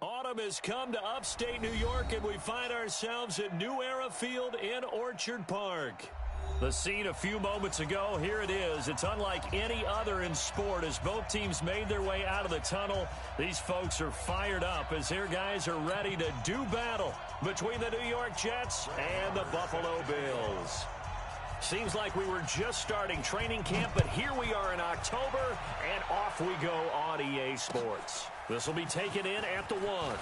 Autumn has come to upstate New York, and we find ourselves at New Era Field in Orchard Park. The scene a few moments ago, here it is. It's unlike any other in sport as both teams made their way out of the tunnel. These folks are fired up as their guys are ready to do battle between the New York Jets and the Buffalo Bills. Seems like we were just starting training camp, but here we are in October, and off we go on EA Sports. This will be taken in at the 1.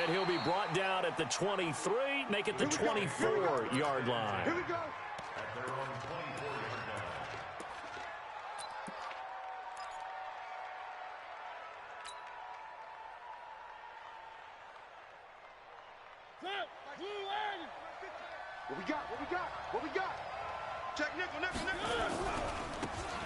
And he'll be brought down at the 23, make it the 24-yard line. Here we go. At their own 24-yard line. What we got? What we got? What we got? Check nickel, nickel, nickel.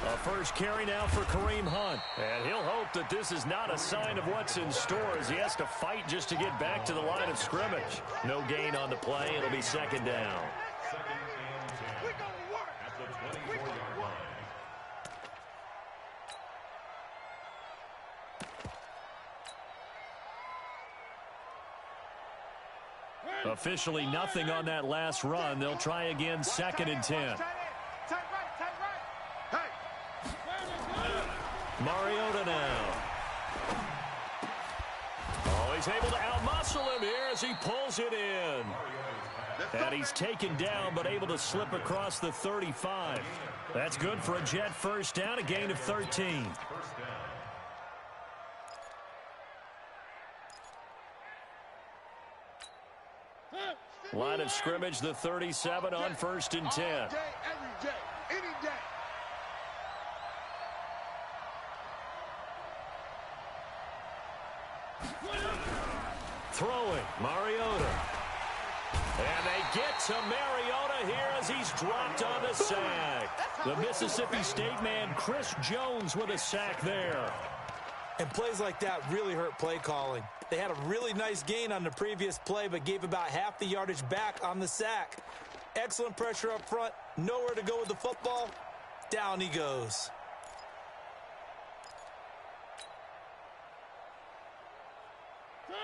A first carry now for Kareem Hunt. And he'll hope that this is not a sign of what's in store as he has to fight just to get back to the line of scrimmage. No gain on the play. It'll be second down. Second and 10. We gonna work. At the 24-yard line. Officially nothing on that last run. They'll try again second and 10. Tight right, tight right. Hey. Mariota now. Oh, he's able to outmuscle him here as he pulls it in. And he's taken down but able to slip across the 35. That's good for a Jet first down, a gain of 13. First down. Line of scrimmage, the 37 on first and 10. All day, every day, any day. Throwing, Mariota. And they get to Mariota here as he's dropped on the sack. The Mississippi State man, Chris Jones, with a sack there. And plays like that really hurt play calling. They had a really nice gain on the previous play, but gave about half the yardage back on the sack. Excellent pressure up front. Nowhere to go with the football. Down he goes.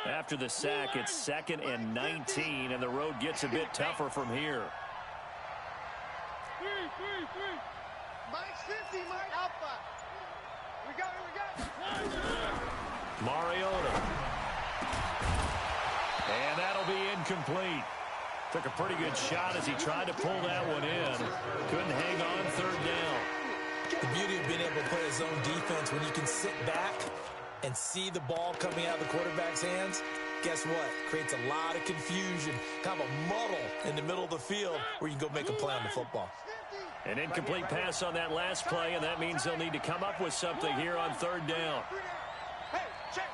After the sack, it's second and 19, and the road gets a bit tougher from here. Mike's 50, Mike. Alpha. We got it. Mariota. And that'll be incomplete. Took a pretty good shot as he tried to pull that one in. Couldn't hang on third down. The beauty of being able to play a zone defense when you can sit back and see the ball coming out of the quarterback's hands, guess what? Creates a lot of confusion, kind of a muddle in the middle of the field where you can go make a play on the football. An incomplete pass on that last play, and that means they'll need to come up with something here on third down. Hey, check.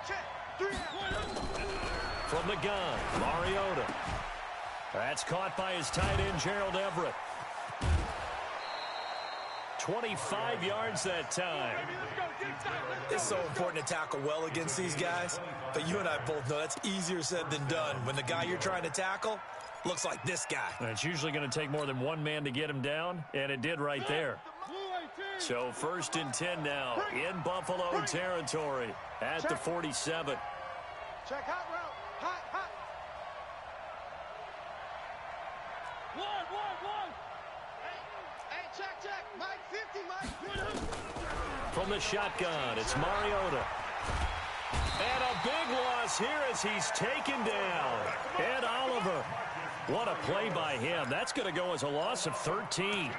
3 From the gun, Mariota. That's caught by his tight end, Gerald Everett. 25 yards that time. It's so important to tackle well against these guys, but you and I both know that's easier said than done when the guy you're trying to tackle looks like this guy. And it's usually going to take more than one man to get him down, and it did right there. So first and 10 now in Buffalo territory at the 47. Check hot route. Hot. One. Hey, check. Mike 50, Mike. From the shotgun, it's Mariota. And a big loss here as he's taken down. Ed Oliver. What a play by him. That's going to go as a loss of 13.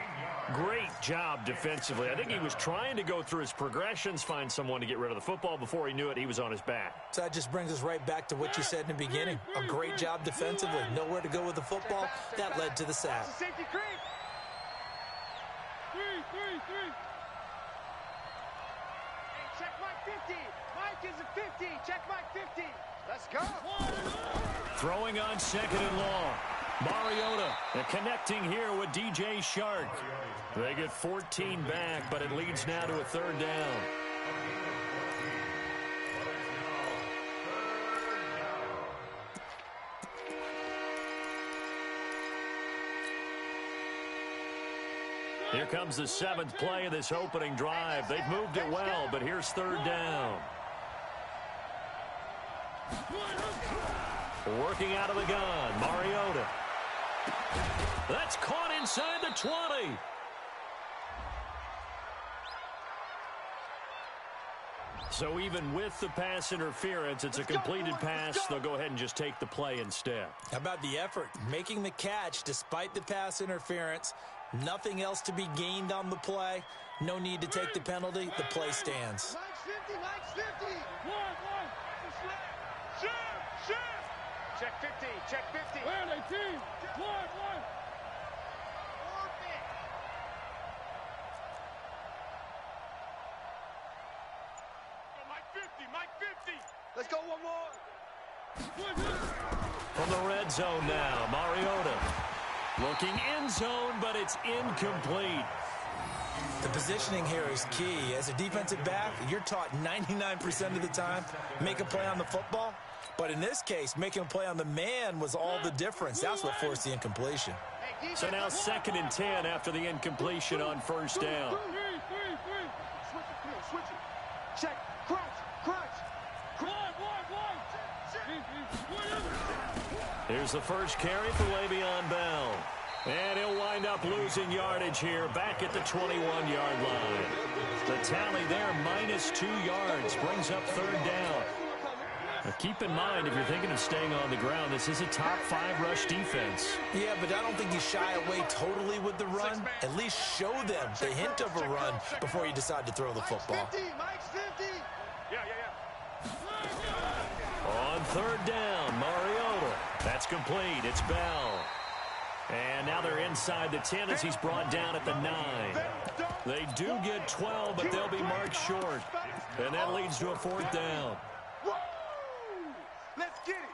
Great job defensively. I think he was trying to go through his progressions, find someone to get rid of the football. Before he knew it, he was on his back. So that just brings us right back to what you said in the beginning. A great job defensively. Nowhere to go with the football. That led to the sack. Safety creep. 3. Hey, check Mike 50. Mike is a 50. Check Mike 50. Let's go. Throwing on second and long. Mariota connecting here with DJ Shark. They get 14 back, but it leads now to a third down. Here comes the seventh play of this opening drive. They've moved it well, but here's third down. Working out of the gun, Mariota. That's caught inside the 20. So even with the pass interference, it's a completed pass. They'll go ahead and just take the play instead. How about the effort? Making the catch despite the pass interference. Nothing else to be gained on the play. No need to take the penalty. The play stands. Mike's 50, Mike's 50. Check 50, check 50. Where are they, team? One. Mike 50. Let's go one more. From the red zone now, Mariota. Looking end zone, but it's incomplete. The positioning here is key. As a defensive back, you're taught 99% of the time, make a play on the football. But in this case, making a play on the man was all the difference. That's what forced the incompletion. So now 2nd and 10 after the incompletion on first down. Switch it. Check. Crunch. Here's the first carry for Le'Veon Bell. And he'll wind up losing yardage here back at the 21-yard line. The tally there, -2 yards, brings up 3rd down. Now keep in mind, if you're thinking of staying on the ground, this is a top 5 rush defense. Yeah, but I don't think you shy away totally with the run. At least show them the hint of a run before you decide to throw the football. Mike's 50. Yeah. On 3rd down, Mariota. That's complete. It's Bell. And now they're inside the 10 as he's brought down at the 9. They do get 12, but they'll be marked short. And that leads to a 4th down. Woo! Let's get it.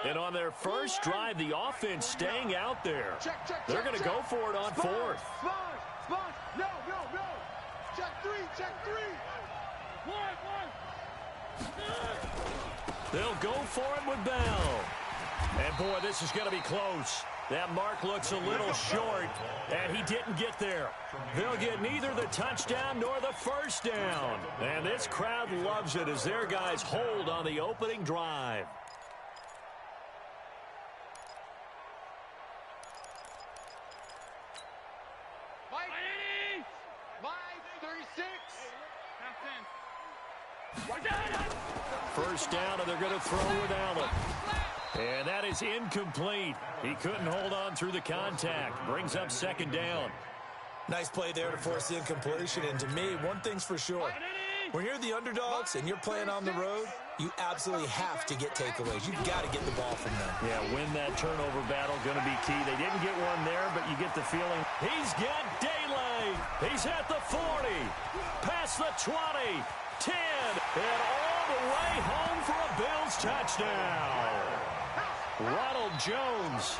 And on their first drive, the offense staying out there. They're going to go for it on 4th. Sponge. No. Check 3. They'll go for it with Bell. And, boy, this is going to be close. That mark looks a little short, and he didn't get there. They'll get neither the touchdown nor the first down. And this crowd loves it as their guys hold on the opening drive. Mike 36. First down, and they're going to throw with Allen. And that is incomplete. He couldn't hold on through the contact. Brings up 2nd down. Nice play there to force the incompletion. And to me, one thing's for sure. When you're the underdogs and you're playing on the road, you absolutely have to get takeaways. You've got to get the ball from them. Yeah, win that turnover battle, going to be key. They didn't get one there, but you get the feeling. He's got daylight. He's at the 40, past the 20, 10, and all the way home for a Bills touchdown. Ronald Jones,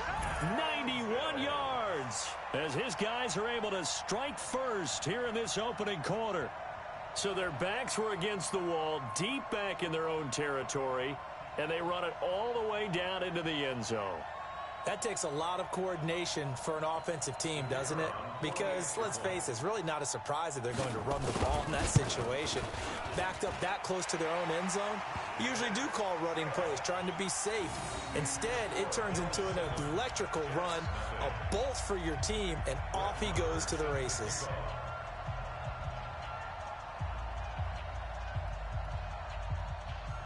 91 yards, as his guys are able to strike first here in this opening quarter. So their backs were against the wall, deep back in their own territory, and they run it all the way down into the end zone. That takes a lot of coordination for an offensive team, doesn't it? Because, let's face it, it's really not a surprise that they're going to run the ball in that situation. Backed up that close to their own end zone, usually do call running plays, trying to be safe. Instead, it turns into an electrical run, a bolt for your team, and off he goes to the races.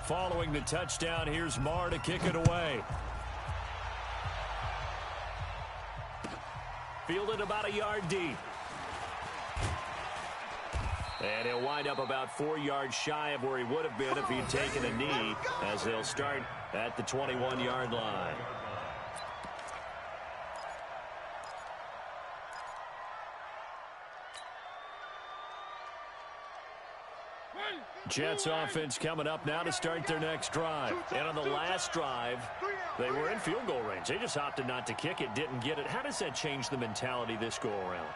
Following the touchdown, here's Marr to kick it away. Fielded about a yard deep. And he'll wind up about 4 yards shy of where he would have been if he'd taken a knee, as they'll start at the 21-yard line. Jets offense coming up now to start their next drive. And on the last drive, they were in field goal range. They just opted not to kick it, didn't get it. How does that change the mentality this go-around?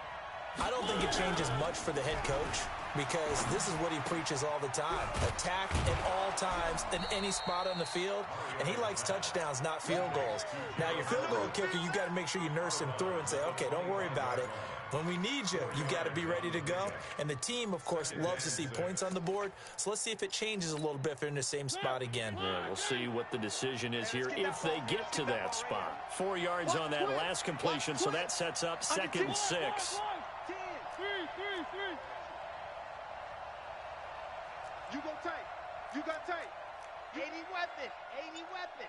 I don't think it changes much for the head coach, because this is what he preaches all the time. Attack at all times in any spot on the field, and he likes touchdowns, not field goals. Now, your field goal kicker, you got to make sure you nurse him through and say, okay, don't worry about it. When we need you, you've got to be ready to go. And the team, of course, loves to see points on the board. So let's see if it changes a little bit if they're in the same spot again. Yeah, we'll see what the decision is here if they get to that spot. 4 yards on that last completion, so that sets up 2nd and 6. You go tight. You got tight. 80 weapon. 80 weapon.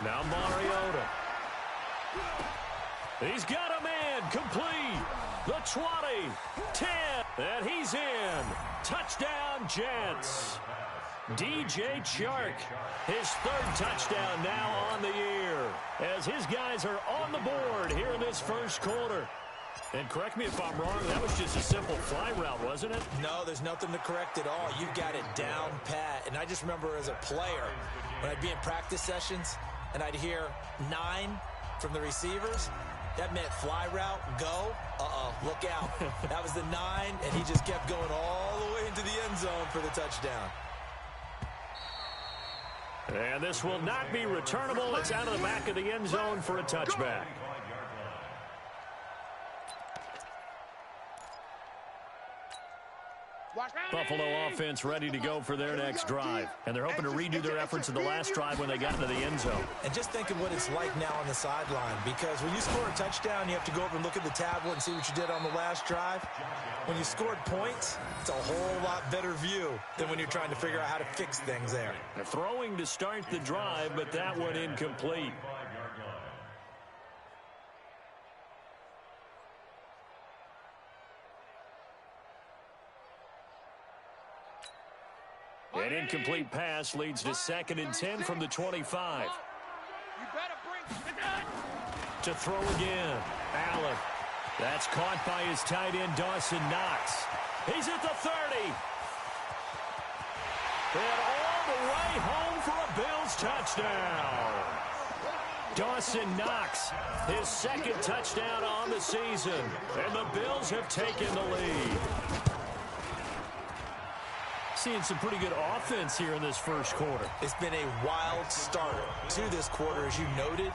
Now Mariota. He's got a man complete. The 20, 10, and he's in. Touchdown, Jets. DJ Chark, his 3rd touchdown now on the year, as his guys are on the board here in this first quarter. And correct me if I'm wrong, that was just a simple fly route, wasn't it? No, there's nothing to correct at all. You've got it down pat. And I just remember as a player, when I'd be in practice sessions and I'd hear 9 from the receivers, that meant fly route, go, look out. That was the 9, and he just kept going all the way into the end zone for the touchdown. And this will not be returnable. It's out of the back of the end zone for a touchback. Buffalo offense ready to go for their next drive. And they're hoping to redo their efforts in the last drive when they got into the end zone. And just think of what it's like now on the sideline, because when you score a touchdown, you have to go over and look at the tablet and see what you did on the last drive. When you scored points, it's a whole lot better view than when you're trying to figure out how to fix things there. They're throwing to start the drive, but that one incomplete. An incomplete pass leads to 2nd and 10 from the 25. You better bring To throw again. Allen. That's caught by his tight end, Dawson Knox. He's at the 30. And all the way home for a Bills touchdown. Dawson Knox, his 2nd touchdown on the season. And the Bills have taken the lead. Seeing some pretty good offense here in this first quarter. It's been a wild start to this quarter, as you noted.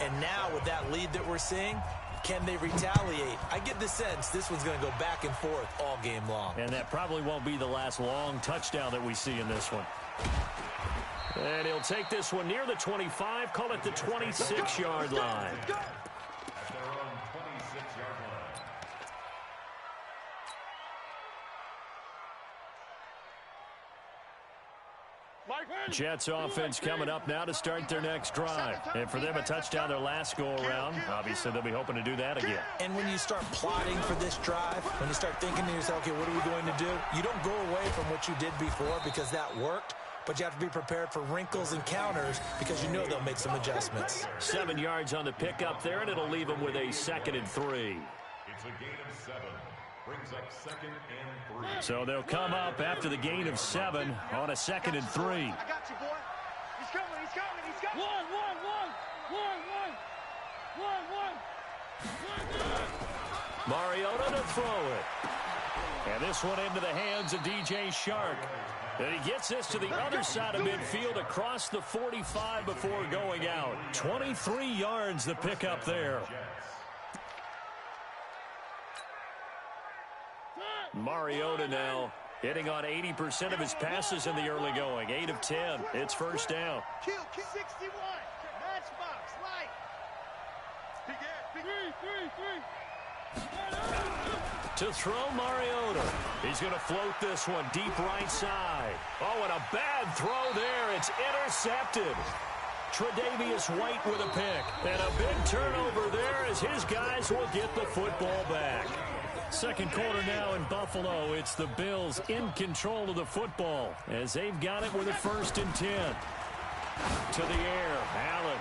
And now with that lead that we're seeing, can they retaliate? I get the sense this one's going to go back and forth all game long. And that probably won't be the last long touchdown that we see in this one. And he'll take this one near the 25, call it the 26-yard line. At their own 26-yard line. Jets offense coming up now to start their next drive. And for them, a touchdown their last go-around. Obviously, they'll be hoping to do that again. And when you start plotting for this drive, when you start thinking to yourself, okay, what are we going to do? You don't go away from what you did before because that worked, but you have to be prepared for wrinkles and counters because you know they'll make some adjustments. 7 yards on the pickup there, and it'll leave them with a 2nd and 3. It's a gain of 7. Brings up 2nd and 3. So they'll come up after the gain of 7 on a 2nd and 3. I got you, boy. He's coming, he's coming, he's coming. One. Mariota to throw it. And this one into the hands of DJ Chark. And he gets this to the other side of midfield across the 45 before going out. 23 yards the pickup there. Mariota now hitting on 80% of his passes in the early going. 8 of 10. It's first down. Kill 61. Matchbox, light. To throw Mariota. He's going to float this one deep right side. Oh, and a bad throw there. It's intercepted. Tre'Davious White with a pick. And a big turnover there as his guys will get the football back. Second quarter now in Buffalo. It's the Bills in control of the football as they've got it with a 1st and 10. To the air. Allen.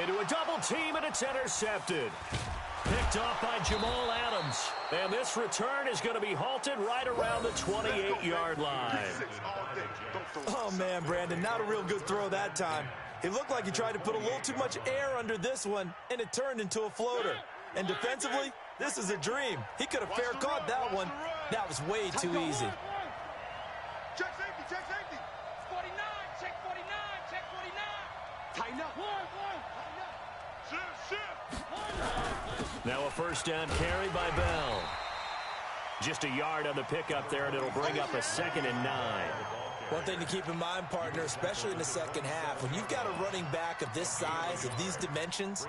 Into a double team, and it's intercepted. Picked off by Jamal Adams. And this return is going to be halted right around the 28-yard line. Oh, man, Brandon, not a real good throw that time. It looked like he tried to put a little too much air under this one, and it turned into a floater. And defensively, this is a dream. He could have fair caught that one. That was way too easy. Check safety, check safety. 49, check 49, check 49. Tighten up. One. Tighten up. Now a first down carry by Bell. Just a yard on the pickup there, and it'll bring up a 2nd and 9. One thing to keep in mind, partner, especially in the second half, when you've got a running back of this size, of these dimensions,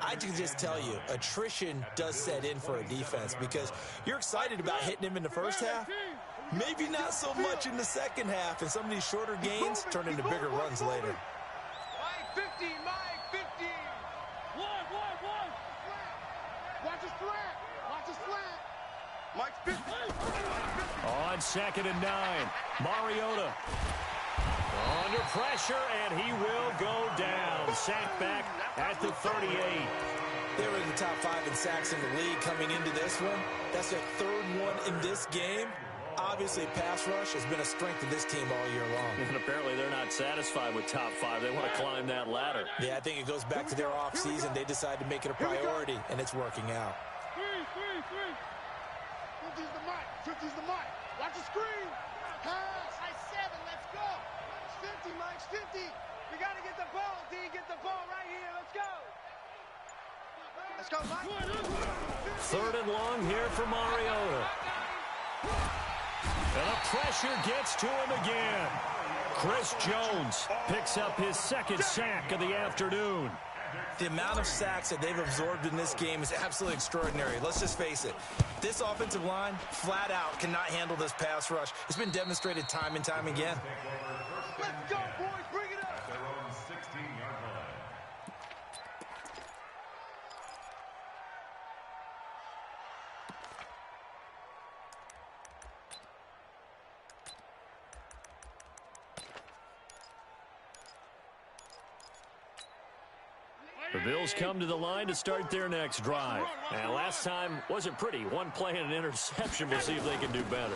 I can just tell you, attrition does set in for a defense because you're excited about hitting him in the first half. Maybe not so much in the second half, and some of these shorter gains turn into bigger runs later. Mike 50, Mike 50. One. Watch his flat. Watch his flat. Mike's 50. On 2nd and 9, Mariota under pressure, and he will go down. Sacked back at the 38. They were in the top 5 in sacks in the league coming into this one. That's their 3rd one in this game. Obviously, pass rush has been a strength of this team all year long. And apparently they're not satisfied with top 5. They want to climb that ladder. Yeah, I think it goes back to their offseason. They decided to make it a priority, and it's working out. 50's the mic. 50's the mic. Watch the screen. Pass. Mike 7, let's go. It's 50, Mike's 50. We got to get the ball, D. Get the ball right here. Let's go. Let's go, Mike. 3rd and long here for Mariota. And the pressure gets to him again. Chris Jones picks up his 2nd sack of the afternoon. The amount of sacks that they've absorbed in this game is absolutely extraordinary. Let's just face it. This offensive line, flat out, cannot handle this pass rush. It's been demonstrated time and time again. Let's go, boys. Bring it up. Their own 16-yard line. The Bills come to the line to start their next drive. And last time wasn't pretty. One play and an interception. We'll see if they can do better.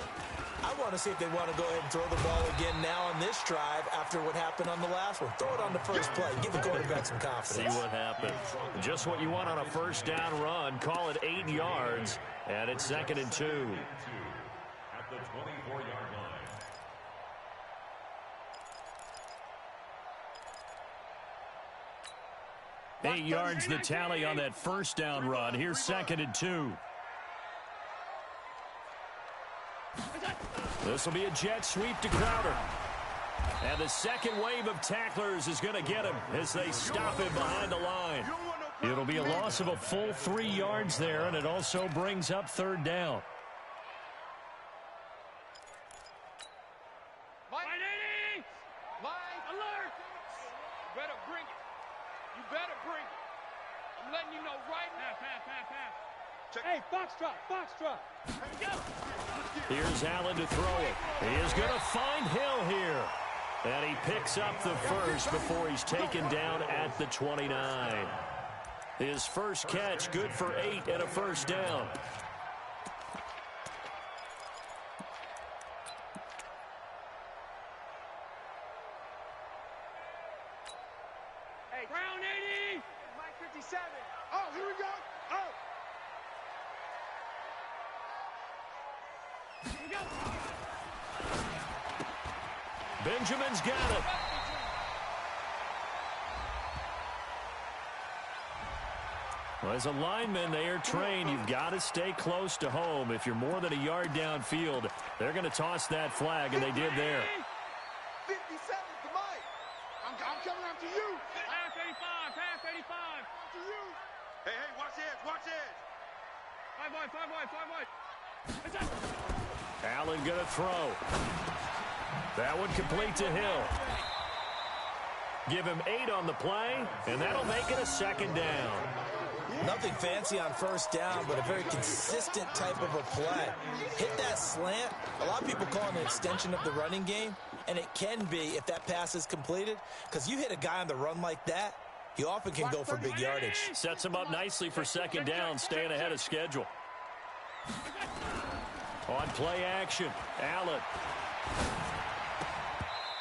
I want to see if they want to go ahead and throw the ball again now on this drive after what happened on the last one. Throw it on the first play. Give the quarterback some confidence. See what happens. Just what you want on a first down run. Call it 8 yards. And it's 2nd and 2. At the 24-yard line. Eight yards the tally on that first down run. Here's 2nd and 2. This will be a jet sweep to Crowder. And the second wave of tacklers is going to get him as they stop him behind the line. It'll be a loss of a full 3 yards there, and it also brings up 3rd down. Mike 80. Mike alert. You better bring it. You better bring it. I'm letting you know right now. Pass. Hey, foxtrot. Here's Allen to throw it. He is going to find Hill here. And he picks up the first before he's taken down at the 29. His first catch, good for 8 and a first down. Hey, Brown 80. Mike 57. Oh, here we go. Oh. Benjamin's got it. Well, as a lineman, they are trained. You've got to stay close to home. If you're more than a yard downfield, they're going to toss that flag, and they did there. 57 to Mike. I'm coming after you. Pass 85. To you. Hey, watch this. 5 wide. Allen going to throw. That one complete to Hill. Give him 8 on the play, and that'll make it a 2nd down. Nothing fancy on first down, but a very consistent type of a play. Hit that slant. A lot of people call it an extension of the running game, and it can be if that pass is completed, because you hit a guy on the run like that, he often can go for big yardage. Sets him up nicely for 2nd down, staying ahead of schedule. On play action, Allen.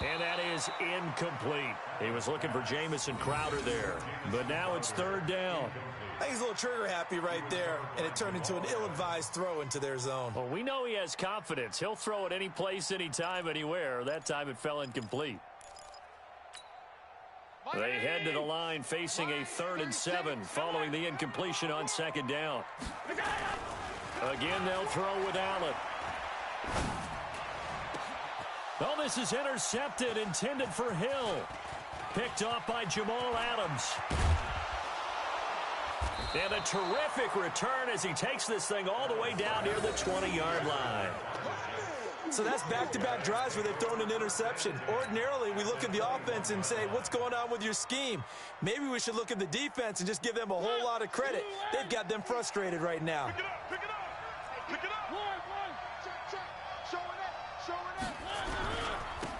And that is incomplete. He was looking for Jamison Crowder there. But now it's 3rd down. I think he's a little trigger happy right there, and it turned into an ill-advised throw into their zone. Well, we know he has confidence. He'll throw it any place, anytime, anywhere. That time it fell incomplete. They head to the line facing a 3rd and 7 following the incompletion on 2nd down. Again, they'll throw with Allen. Oh, this is intercepted, intended for Hill. Picked off by Jamal Adams. And a terrific return as he takes this thing all the way down near the 20-yard line. So that's back-to-back drives where they've thrown an interception. Ordinarily, we look at the offense and say, what's going on with your scheme? Maybe we should look at the defense and just give them a whole lot of credit. They've got them frustrated right now. Pick it up, pick it up. Pick it up. Check. Showing it.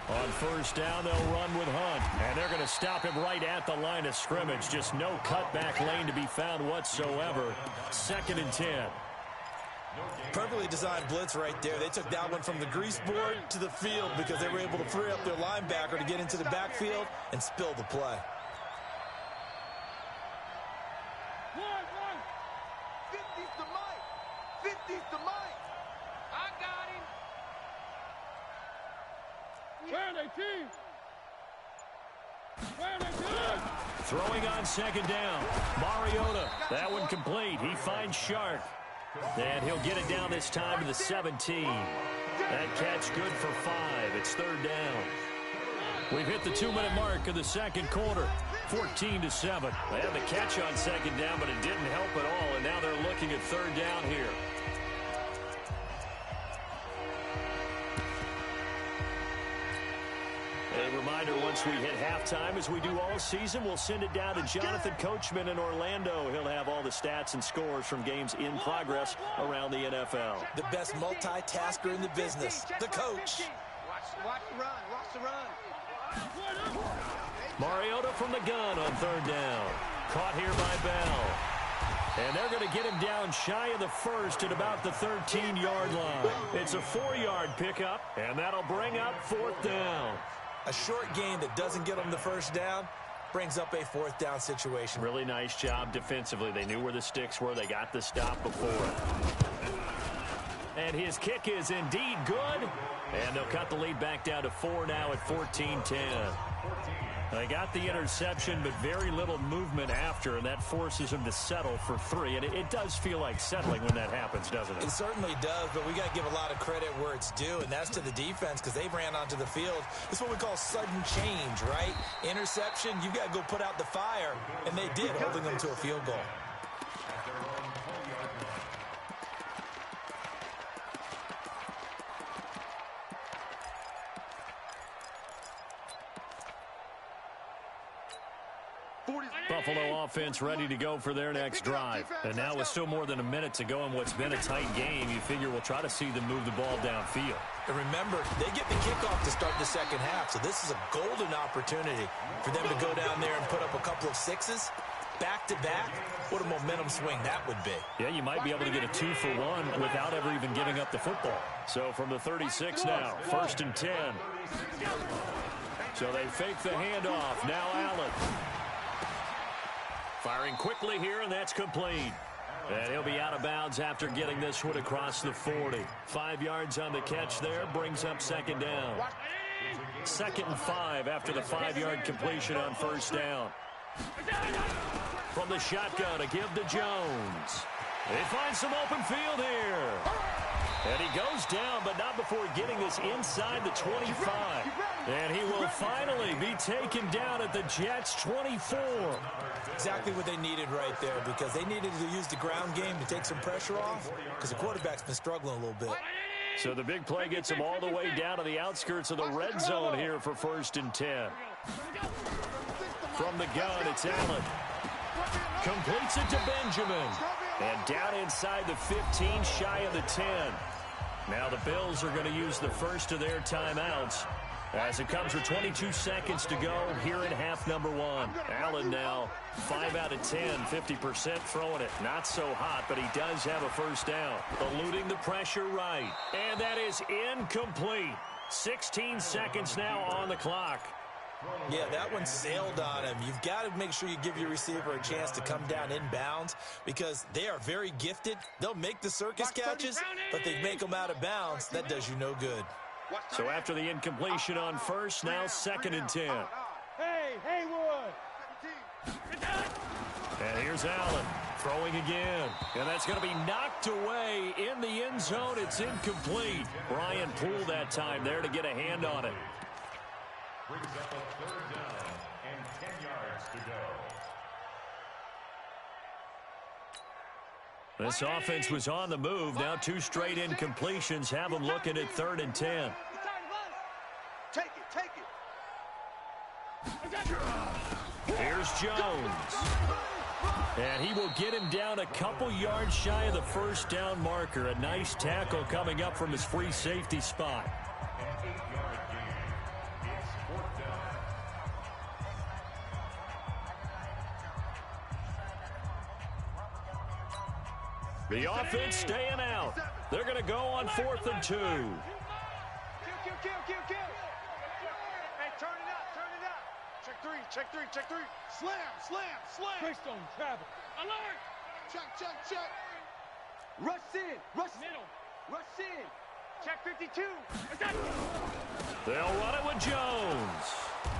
On 1st down, they'll run with Hunt. And they're going to stop him right at the line of scrimmage. Just no cutback lane to be found whatsoever. 2nd and 10. Perfectly designed blitz right there. They took that one from the grease board to the field because they were able to free up their linebacker to get into the backfield and spill the play. 50's the mic. 50's the mic. I got him. Where are they, team? Where are they, team? Throwing on 2nd down. Mariota. That one complete. He finds Shark. And he'll get it down this time to the 17. That catch good for 5. It's 3rd down. We've hit the 2-minute mark of the 2nd quarter. 14-7. They had the catch on 2nd down, but it didn't help at all. And now they're looking at 3rd down here. A reminder, once we hit halftime, as we do all season, we'll send it down to Jonathan Coachman in Orlando. He'll have all the stats and scores from games in progress around the NFL. The best multitasker in the business, the coach. Watch the run. Mariota from the gun on 3rd down. Caught here by Bell. And they're going to get him down shy of the 1st at about the 13-yard line. It's a 4-yard pickup, and that'll bring up 4th down. A short gain that doesn't get them the 1st down brings up a 4th down situation. Really nice job defensively. They knew where the sticks were. They got the stop before. And his kick is indeed good. And they'll cut the lead back down to 4 now at 14-10. They got the interception, but very little movement after, and that forces them to settle for 3. And it does feel like settling when that happens, doesn't it? It certainly does, but we got to give a lot of credit where it's due, and that's to the defense because they ran onto the field. It's what we call sudden change, right? Interception, you got to go put out the fire, and they did, holding them to a field goal. Buffalo offense ready to go for their next drive. And now with still more than a minute to go in what's been a tight game, you figure we'll try to see them move the ball downfield. And remember, they get the kickoff to start the 2nd half, so this is a golden opportunity for them to go down there and put up a couple of 6s. Back-to-back, what a momentum swing that would be. Yeah, you might be able to get a 2-for-1 without ever even giving up the football. So from the 36 now, 1st and 10. So they fake the handoff. Now Allen. Firing quickly here, and that's complete. And he'll be out of bounds after getting this one across the 40. 5 yards on the catch there, brings up 2nd down. 2nd and 5 after the 5-yard completion on 1st down. From the shotgun, a give to Jones. They find some open field here. And he goes down, but not before getting this inside the 25. And he will finally be taken down at the Jets' 24. Exactly what they needed right there, because they needed to use the ground game to take some pressure off, because the quarterback's been struggling a little bit. So the big play gets him all the way down to the outskirts of the red zone here for 1st and 10. From the gun, it's Allen. Completes it to Benjamin. And down inside the 15, shy of the 10. Now the Bills are going to use the first of their timeouts as it comes with 22 seconds to go here in half number 1. Allen now 5 out of 10, 50% throwing it. Not so hot, but he does have a 1st down. Eluding the pressure right. And that is incomplete. 16 seconds now on the clock. Yeah, that one sailed on him. You've got to make sure you give your receiver a chance to come down inbounds because they are very gifted. They'll make the circus catches, but they make them out of bounds. That does you no good. So after the incompletion on 1st, now 2nd and 10. Hey, Haywood! And here's Allen throwing again. And that's going to be knocked away in the end zone. It's incomplete. Ryan Poole that time there to get a hand on it. Brings up a 3rd down and 10 yards to go. This offense was on the move. Now 2 straight incompletions have them looking at 3rd and 10. Take it. Here's Jones. And he will get him down a couple yards shy of the first down marker. A nice tackle coming up from his free safety spot. An 8-yard gain. It's 4th down. The offense staying out. They're going to go on 4th and 2. Kill. Hey, turn it up. Check three. Slam. Greystone travel. Alert. Check. Rush in. Middle. Rush in. Check 52. They'll run it with Jones.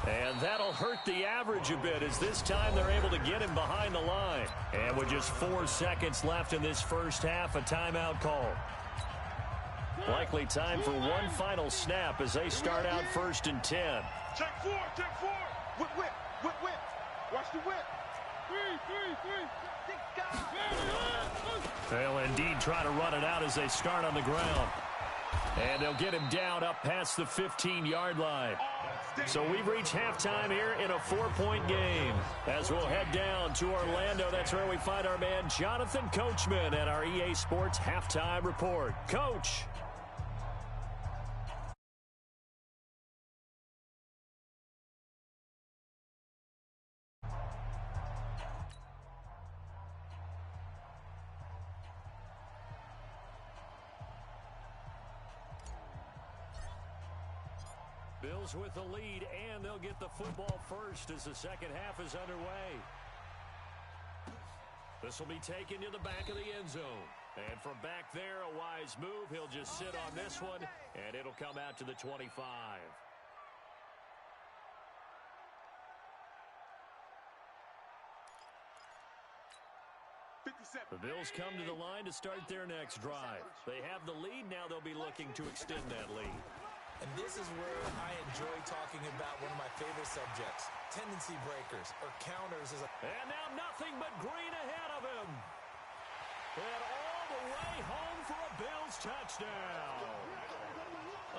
And that'll hurt the average a bit as this time they're able to get him behind the line. And with just 4 seconds left in this first half, a timeout call. Likely time for one final snap as they start out 1st and 10. Check 4. Whip. Watch the whip. 3. They'll indeed try to run it out as they start on the ground. And they'll get him down up past the 15-yard line. So we've reached halftime here in a 4-point game. As we'll head down to Orlando, that's where we find our man Jonathan Coachman at our EA Sports Halftime Report. Coach. Bills with the lead, and they'll get the football first as the second half is underway. This will be taken to the back of the end zone. And from back there, a wise move. He'll just sit on this one, and it'll come out to the 25. The Bills come to the line to start their next drive. They have the lead. Now they'll be looking to extend that lead. And this is where I enjoy talking about one of my favorite subjects, tendency breakers or counters. And now nothing but green ahead of him. And all the way home for a Bills touchdown.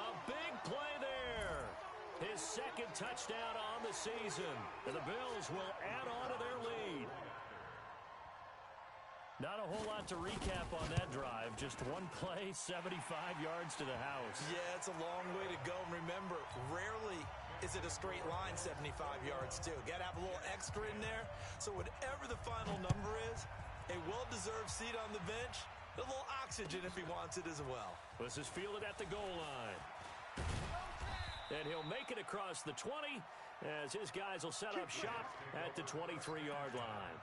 A big play there. His 2nd touchdown on the season. And the Bills will add on to their lead. Not a whole lot to recap on that drive. Just one play, 75 yards to the house. Yeah, it's a long way to go. And remember, rarely is it a straight line 75 yards, too. Got to have a little extra in there. So whatever the final number is, a well-deserved seat on the bench, a little oxygen if he wants it as well. This is fielded at the goal line. And he'll make it across the 20 as his guys will set up shop at the 23-yard line.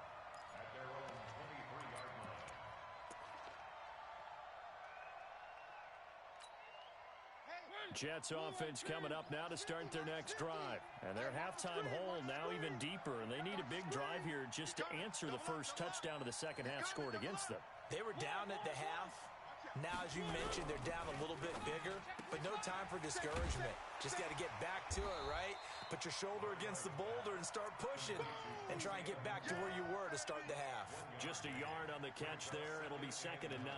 Jets offense coming up now to start their next drive. And their halftime hole now even deeper, and they need a big drive here just to answer the first touchdown of the second half scored against them. They were down at the half. Now, as you mentioned, they're down a little bit bigger, but no time for discouragement. Just got to get back to it, right? Put your shoulder against the boulder and start pushing and try and get back to where you were to start the half. Just a yard on the catch there. It'll be 2nd and 9.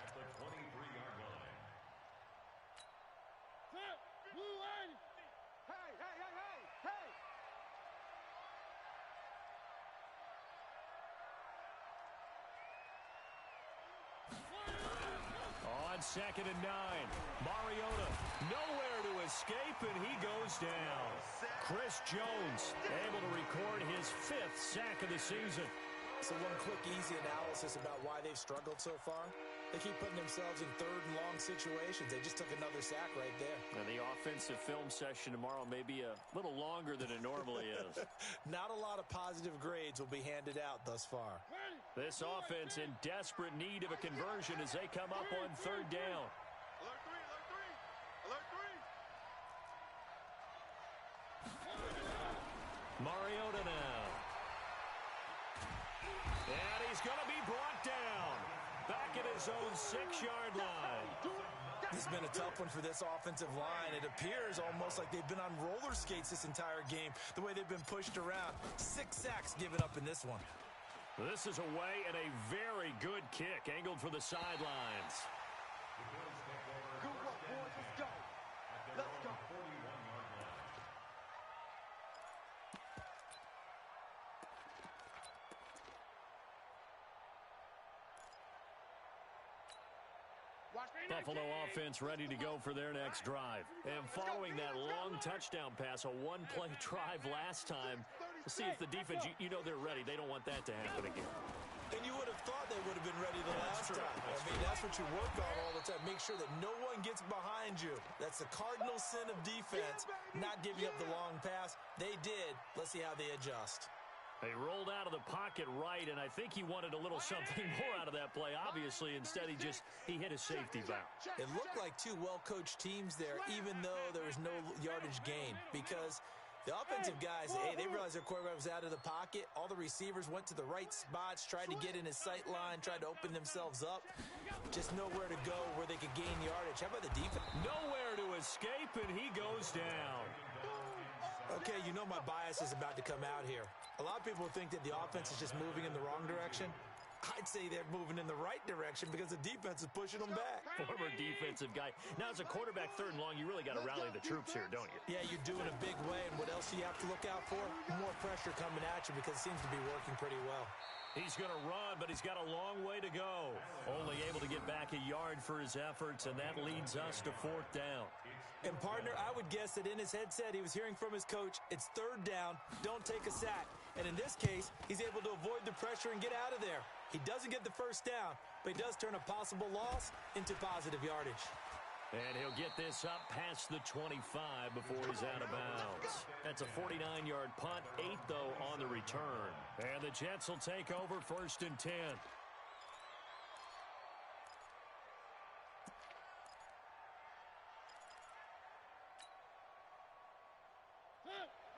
At the 23-yard line. Hey. On 2nd and 9, Mariota nowhere to escape, and he goes down. Chris Jones able to record his 5th sack of the season. So one quick, easy analysis about why they've struggled so far. They keep putting themselves in 3rd and long situations. They just took another sack right there. And the offensive film session tomorrow may be a little longer than it normally is. Not a lot of positive grades will be handed out thus far. This offense in desperate need of a conversion as they come up on 3rd down. Alert 3. Mariota now. And he's going to be brought down. Back at his own 6-yard line. This has been a tough one for this offensive line. It appears almost like they've been on roller skates this entire game, the way they've been pushed around. 6 sacks given up in this one. This is away and a very good kick angled for the sidelines. Good work, boys. Let's go. Let's go. Buffalo offense ready to go for their next drive. And following that long touchdown pass, a one-play drive last time, we'll see if the defense, you know they're ready. They don't want that to happen again. And you would have thought they would have been ready the last time. That's what you work on all the time. Make sure that no one gets behind you. That's the cardinal sin of defense, not giving up the long pass. They did. Let's see how they adjust. They rolled out of the pocket right, and I think he wanted a little something more out of that play. Obviously, instead he hit a safety valve. It looked like two well-coached teams there, even though there was no yardage gain, because the offensive guys, they realized their quarterback was out of the pocket. All the receivers went to the right spots, tried to get in his sight line, tried to open themselves up. Just nowhere to go where they could gain yardage. How about the defense? Nowhere to escape, and he goes down. Okay, you know my bias is about to come out here. A lot of people think that the offense is just moving in the wrong direction. I'd say they're moving in the right direction because the defense is pushing them back. Former defensive guy. Now, as a quarterback, 3rd and long, you really got to rally the troops here, don't you? Yeah, you do in a big way. And what else do you have to look out for? More pressure coming at you because it seems to be working pretty well. He's going to run, but he's got a long way to go. Only able to get back a yard for his efforts, and that leads us to 4th down. And, partner, I would guess that in his headset he was hearing from his coach, it's 3rd down, don't take a sack. And in this case, he's able to avoid the pressure and get out of there. He doesn't get the 1st down, but he does turn a possible loss into positive yardage. And he'll get this up past the 25 before he's out of bounds. That's a 49-yard punt, 8, though, on the return. And the Jets will take over 1st and 10.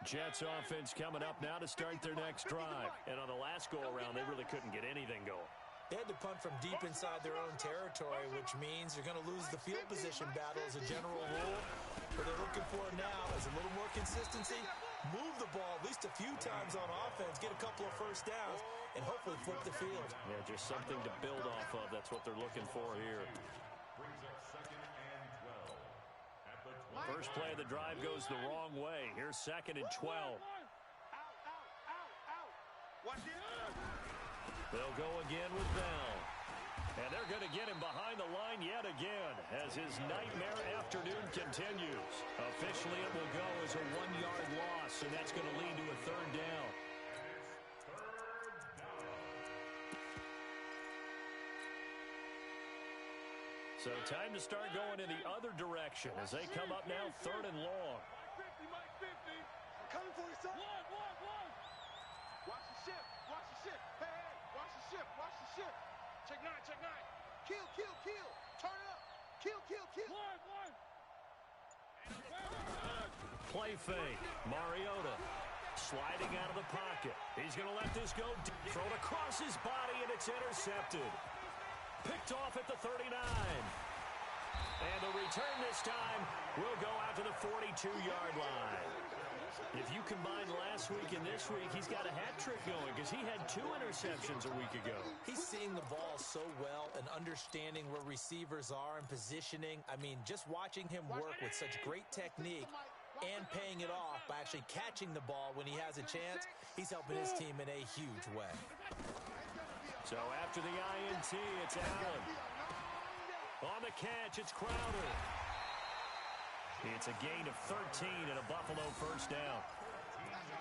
Jets offense coming up now to start their next drive. And on the last go-around, they really couldn't get anything going. They had to punt from deep inside their own territory, which means they're going to lose the field position battle as a general rule. What they're looking for now is a little more consistency, move the ball at least a few times on offense, get a couple of 1st downs, and hopefully flip the field. Yeah, just something to build off of. That's what they're looking for here. Brings up 2nd and 12. First play of the drive goes the wrong way. Here's 2nd and 12. Watch it. They'll go again with Bell. And they're going to get him behind the line yet again as his nightmare afternoon continues. Officially, it will go as a 1-yard loss, and that's going to lead to a 3rd down. So time to start going in the other direction as they come up now 3rd and long. Coming for you, son. Watch the ship. Watch the ship. Hey, watch the ship. Watch the ship. Check 9, check 9. Kill. Turn up. Kill. Play fake. Mariota sliding out of the pocket. He's going to let this go. Thrown across his body, and it's intercepted. Picked off at the 39. And the return this time will go out to the 42-yard line. If you combine last week and this week, he's got a hat trick going because he had 2 interceptions a week ago. He's seeing the ball so well and understanding where receivers are and positioning. I mean, just watching him work with such great technique and paying it off by actually catching the ball when he has a chance, he's helping his team in a huge way. So after the INT, it's Allen. On the catch, it's Crowder. It's a gain of 13 and a Buffalo 1st down.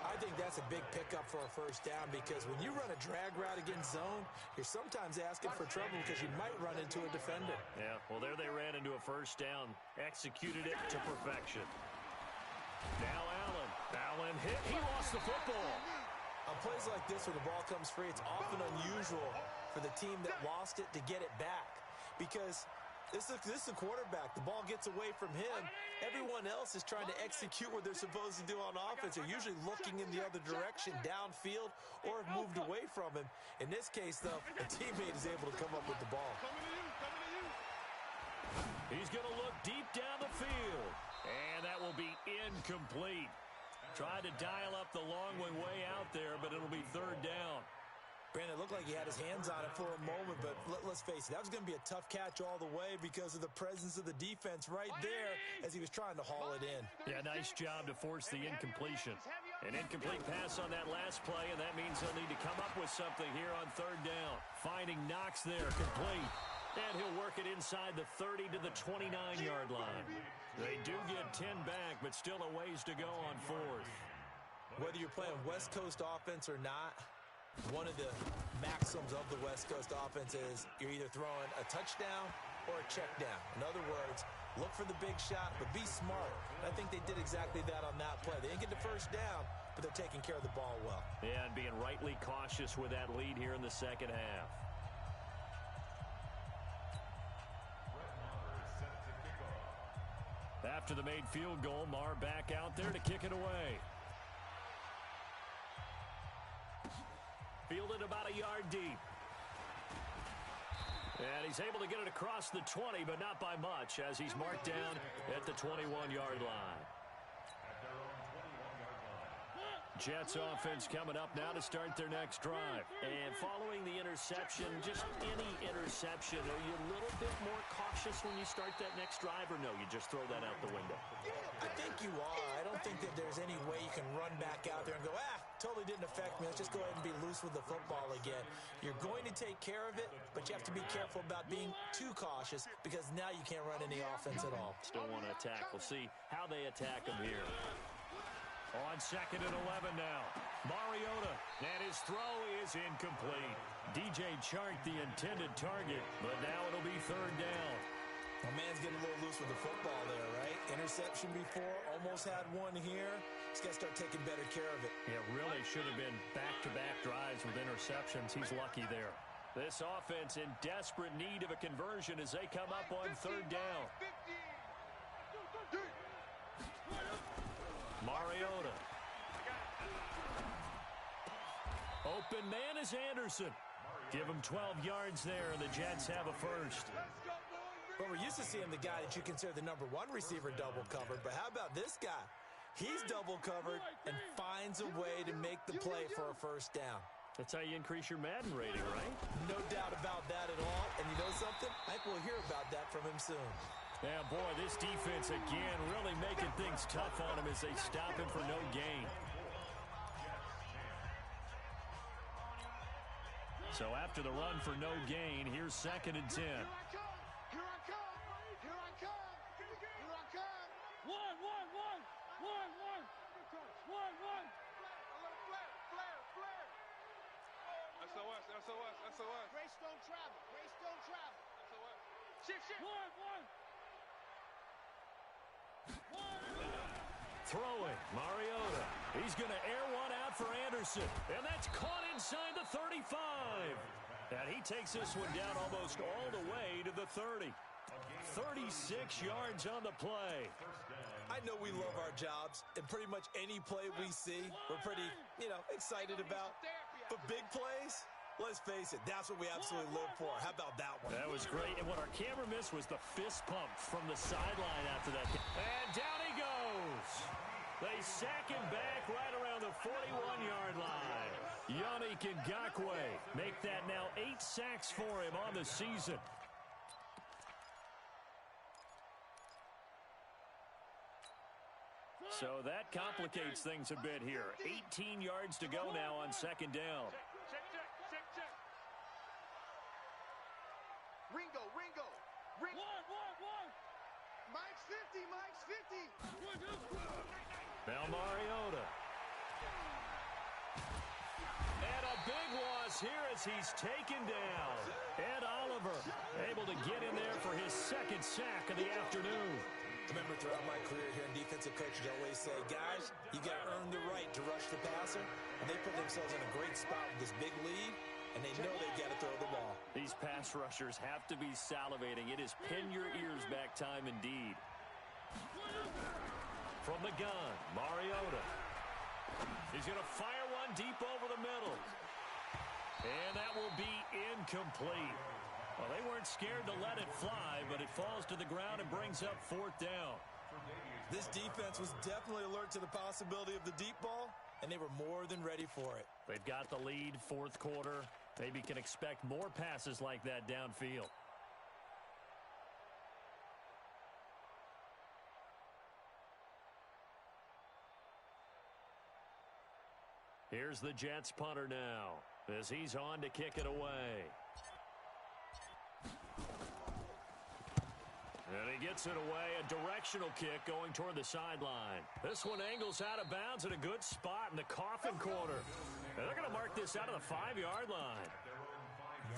I think that's a big pickup for a 1st down because when you run a drag route against zone, you're sometimes asking for trouble because you might run into a defender. Yeah, well, there they ran into a 1st down. Executed it to perfection. Now Allen. Allen hit. He lost the football. On plays like this where the ball comes free, it's often unusual for the team that lost it to get it back because This is the quarterback. The ball gets away from him. Everyone else is trying to execute what they're supposed to do on offense. They're usually looking in the other direction, downfield, or have moved away from him. In this case, though, a teammate is able to come up with the ball. He's going to look deep down the field. And that will be incomplete. Tried to dial up the long way out there, but it'll be third down. Brandon, it looked like he had his hands on it for a moment, but let's face it, that was going to be a tough catch all the way because of the presence of the defense right there as he was trying to haul it in. Yeah, nice job to force the incompletion. An incomplete pass on that last play, and that means he'll need to come up with something here on third down. Finding Knox there, complete. And he'll work it inside the 30 to the 29-yard line. They do get 10 back, but still a ways to go on fourth. Whether you're playing West Coast offense or not, one of the maxims of the West Coast offense is you're either throwing a touchdown or a check down. In other words, look for the big shot, but be smart. And I think they did exactly that on that play. They didn't get the first down, but they're taking care of the ball well. Yeah, and being rightly cautious with that lead here in the second half. After the made field goal, Marr back out there to kick it away. Fielded about a yard deep. And he's able to get it across the 20, but not by much, as he's marked down at the 21-yard line. Jets offense coming up now to start their next drive. And following the interception, just any interception, are you a little bit more cautious when you start that next drive, or no, you just throw that out the window? I think you are. I don't think that there's any way you can run back out there and go, totally didn't affect me. Let's just go ahead and be loose with the football again. You're going to take care of it, but you have to be careful about being too cautious because now you can't run any offense at all. Still want to attack. We'll see how they attack him here. On 2nd and 11 now. Mariota, and his throw is incomplete. DJ Chark, the intended target, but now it'll be third down. My man's getting a little loose with the football there, right? Interception before, almost had one here. He's got to start taking better care of it. Yeah, really should have been back-to-back drives with interceptions. He's lucky there. This offense in desperate need of a conversion as they come up on third down. Mariota. Open man is Anderson. Give him 12 yards there, and the Jets have a first. But we're used to seeing the guy that you consider the #1 receiver double covered. But how about this guy? He's double covered and finds a way to make the play for a first down. That's how you increase your Madden rating, right? No doubt about that at all. And you know something? I think we'll hear about that from him soon. Yeah, boy, this defense again really making things tough on him as they stop him for no gain. So after the run for no gain, here's 2nd and 10. Here I come. Here I come. Here I come. Here I come. One. SOS. Grace don't travel. SOS. Shit. One. Throwing, Mariota. He's going to air one out for Anderson. And that's caught inside the 35. And he takes this one down almost all the way to the 30. 36 yards on the play. I know we love our jobs, and pretty much any play we see, we're pretty, excited about. But big plays, let's face it, that's what we absolutely live for. How about that one? That was great. And what our camera missed was the fist pump from the sideline after that. And down he goes. They sack him back right around the 41-yard line. Yannick Ngakoue make that now 8 sacks for him on the season. So that complicates things a bit here. 18 yards to go now on 2nd down. Check. Ringo. One. Mike's 50. Now Mariota. And a big loss here as he's taken down. Ed Oliver able to get in there for his 2nd sack of the afternoon. Remember, throughout my career here in defensive coaches, I always say, guys, you got to earn the right to rush the passer. And they put themselves in a great spot with this big lead. and they know they've got to throw the ball. These pass rushers have to be salivating. It is pin your ears back time indeed. From the gun, Mariota. He's going to fire one deep over the middle. And that will be incomplete. Well, they weren't scared to let it fly, but it falls to the ground and brings up 4th down. This defense was definitely alert to the possibility of the deep ball, and they were more than ready for it. They've got the lead, 4th quarter. Maybe can expect more passes like that downfield. Here's the Jets punter now as he's on to kick it away. And he gets it away, a directional kick going toward the sideline. This one angles out of bounds at a good spot in the coffin corner. And they're going to mark this out of the 5-yard line.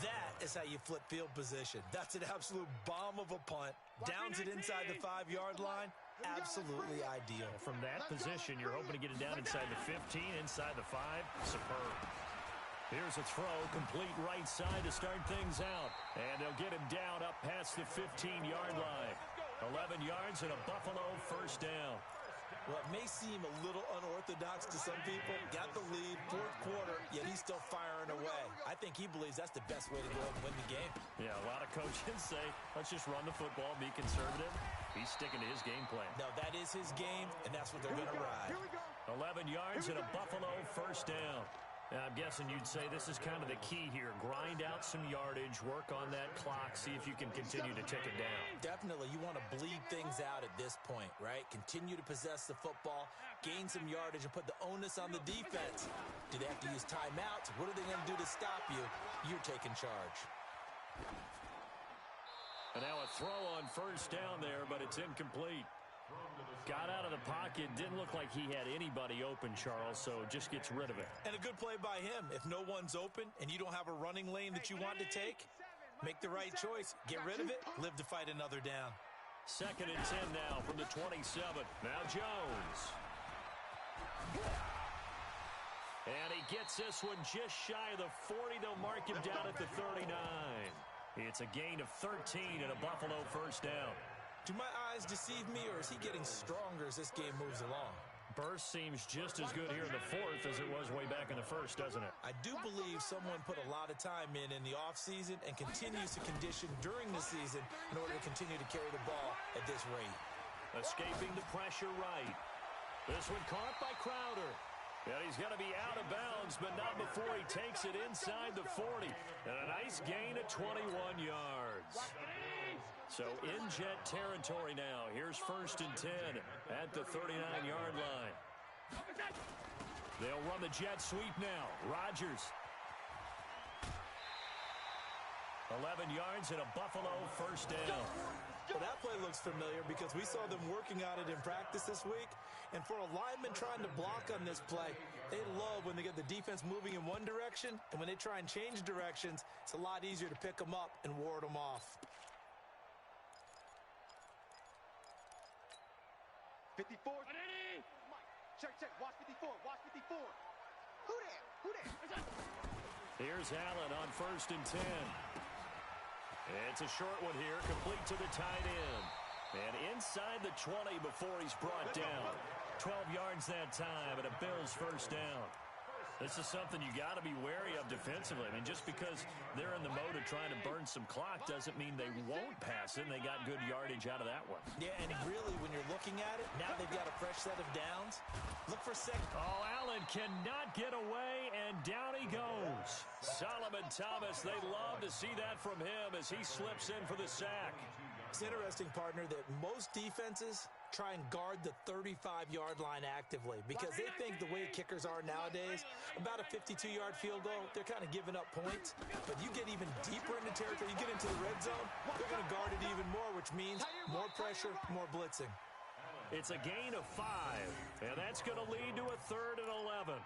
That is how you flip field position. That's an absolute bomb of a punt. Downs it inside the 5-yard line. Absolutely ideal. From that position, you're hoping to get it down inside the 15, inside the 5. Superb. Here's a throw, complete right side to start things out. And they'll get him down up past the 15-yard line. 11 yards and a Buffalo 1st down. Well, it may seem a little unorthodox to some people. Got the lead, 4th quarter, yet he's still firing away. I think he believes that's the best way to go and win the game. Yeah, a lot of coaches say, let's just run the football, be conservative. He's sticking to his game plan. No, that is his game, and that's what they're going to ride. 11 yards and a Buffalo 1st down. Now, I'm guessing you'd say this is kind of the key here. Grind out some yardage, work on that clock, see if you can continue to tick it down. Definitely. You want to bleed things out at this point, right? Continue to possess the football, gain some yardage, and put the onus on the defense. Do they have to use timeouts? What are they going to do to stop you? You're taking charge. And now a throw on 1st down there, but it's incomplete. Got out of the pocket. Didn't look like he had anybody open, Charles, so just gets rid of it. And a good play by him. If no one's open and you don't have a running lane that you want to take, make the right choice. Get rid of it. Live to fight another down. 2nd and 10 now from the 27. Now Jones. And he gets this one just shy of the 40. They'll mark him down at the 39. It's a gain of 13 and a Buffalo 1st down. Do my eyes deceive me, or is he getting stronger as this game moves along? Burst seems just as good here in the 4th as it was way back in the 1st, doesn't it? I do believe someone put a lot of time in the offseason and continues to condition during the season in order to continue to carry the ball at this rate. Escaping the pressure right. This one caught by Crowder. And he's going to be out of bounds, but not before he takes it inside the 40. And a nice gain of 21 yards. So in Jet territory now. Here's 1st and 10 at the 39-yard line. They'll run the jet sweep now. Rodgers. 11 yards and a Buffalo 1st down. Well, that play looks familiar because we saw them working on it in practice this week. And for a lineman trying to block on this play, they love when they get the defense moving in one direction. And when they try and change directions, it's a lot easier to pick them up and ward them off. 54. Check. Watch 54. Watch 54. Who there? Here's Allen on 1st and 10. It's a short one here, complete to the tight end. And inside the 20 before he's brought down. 12 yards that time, and a Bills 1st down. This is something you got to be wary of defensively. I mean, just because they're in the mode of trying to burn some clock doesn't mean they won't pass it, and they got good yardage out of that one. Yeah, and really, when you're looking at it, now they've got a fresh set of downs. Look for second. Oh, Allen cannot get away, and down he goes. Solomon Thomas, they love to see that from him as he slips in for the sack. It's interesting, partner, that most defenses try and guard the 35-yard line actively because they think the way kickers are nowadays, about a 52-yard field goal, they're kind of giving up points. But you get even deeper into territory, you get into the red zone, they're going to guard it even more, which means more pressure, more blitzing. It's a gain of 5, and that's going to lead to a 3rd and 11.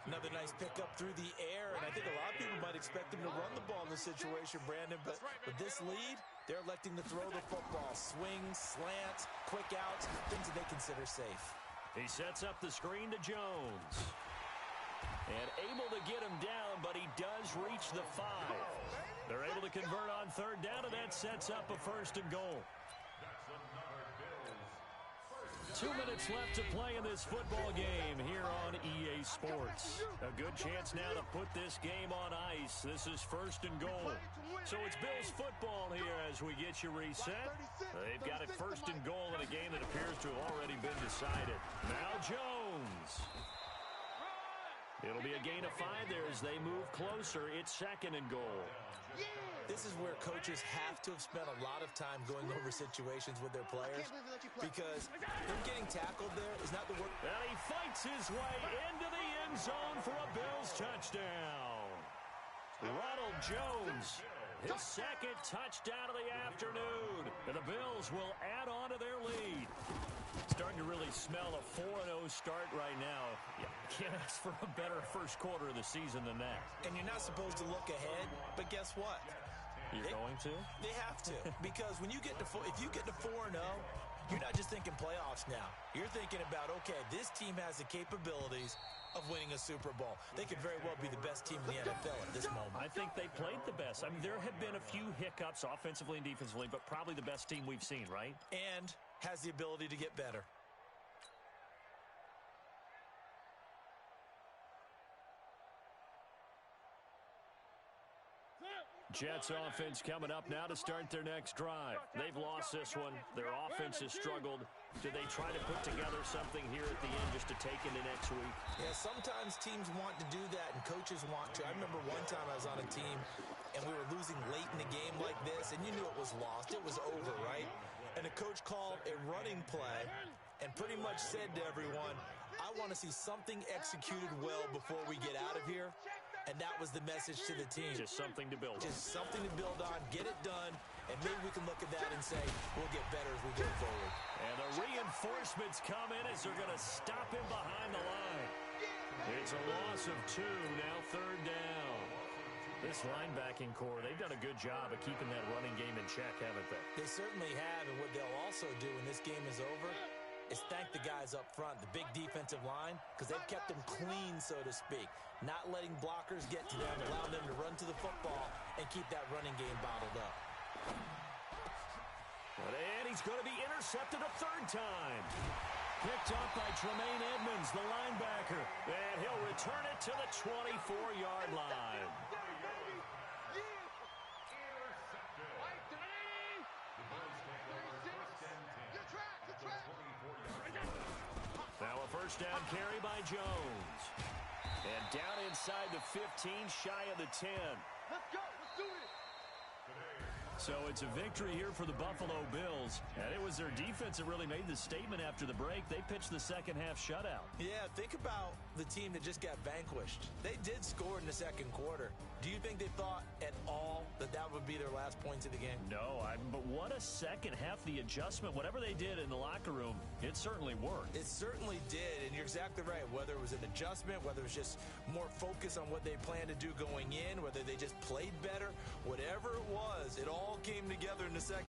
Another nice pickup through the air, and I think a lot of people might expect him to run the ball in this situation, Brandon, but with this lead, they're electing to throw the football. Swings, slants, quick outs, things that they consider safe. He sets up the screen to Jones. And able to get him down, but he does reach the 5. They're able to convert on third down, and that sets up a 1st and goal. 2 minutes left to play in this football game here on EA Sports. A good chance now to put this game on ice. This is 1st and goal. So it's Bills football here as we get you reset. They've got it 1st and goal in a game that appears to have already been decided. Now Jones. It'll be a gain of 5 there as they move closer. It's 2nd and goal. This is where coaches have to have spent a lot of time going over situations with their players because them getting tackled there is not the work. And he fights his way into the end zone for a Bills touchdown. Ronald Jones, his 2nd touchdown of the afternoon. And the Bills will add on to their lead. Starting to really smell a 4-0 start right now. Yeah, can't ask for a better first quarter of the season than that. And you're not supposed to look ahead, but guess what? You're going to? They have to, because when you get to if you get to 4-0, you're not just thinking playoffs now. You're thinking about, okay, this team has the capabilities of winning a Super Bowl. They could very well be the best team in the NFL at this moment. I think they played the best. I mean, there have been a few hiccups offensively and defensively, but probably the best team we've seen, right? And has the ability to get better. Jets offense coming up now to start their next drive. They've lost this one. Their offense has struggled. Do they try to put together something here at the end just to take into next week? Yeah, sometimes teams want to do that and coaches want to. I remember one time I was on a team and we were losing late in the game like this and you knew it was lost. It was over, right? And the coach called a running play and pretty much said to everyone, I want to see something executed well before we get out of here. And that was the message to the team. Just something to build on. Just something to build on, get it done, and maybe we can look at that and say, we'll get better as we go forward. And the reinforcements come in as they're going to stop him behind the line. It's a loss of 2, now 3rd down. This linebacking core, they've done a good job of keeping that running game in check, haven't they? They certainly have, and what they'll also do when this game is over is thank the guys up front, the big defensive line, because they've kept them clean, so to speak. Not letting blockers get to them, allowing them to run to the football and keep that running game bottled up. And he's going to be intercepted a 3rd time. Picked up by Tremaine Edmonds, the linebacker. And he'll return it to the 24-yard line. Now a 1st down carry by Jones. And down inside the 15, shy of the 10. Let's go. Let's do it. So it's a victory here for the Buffalo Bills. And it was their defense that really made the statement after the break. They pitched the second-half shutout. Yeah, think about the team that just got vanquished. They did score in the 2nd quarter. Do you think they thought at all that that would be their last points of the game? No, but what a second half. The adjustment, whatever they did in the locker room, it certainly worked. It certainly did, and you're exactly right. Whether it was an adjustment, whether it was just more focus on what they planned to do going in, whether they just played better, whatever it was, it all came together in the second